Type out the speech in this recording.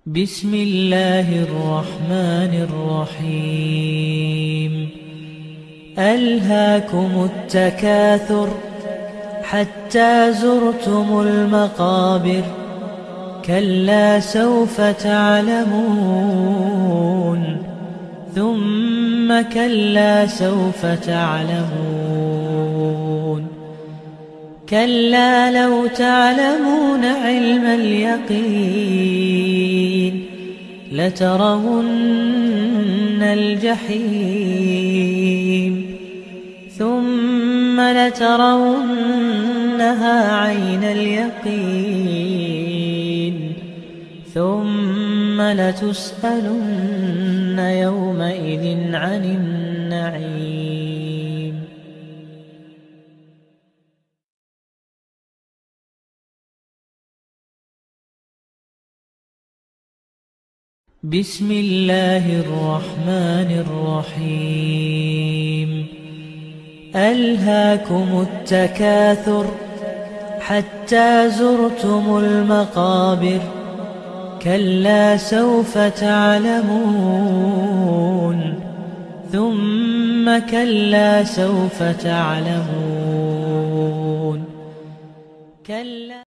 بسم الله الرحمن الرحيم. ألهاكم التكاثر حتى زرتم المقابر، كلا سوف تعلمون ثم كلا سوف تعلمون، كلا لو تعلمون علم اليقين لترون الجحيم ثم لترونها عين اليقين ثم لتسألن يومئذ عن النعيم. بسم الله الرحمن الرحيم. ألهاكم التكاثر حتى زرتم المقابر، كلا سوف تعلمون ثم كلا سوف تعلمون، كلا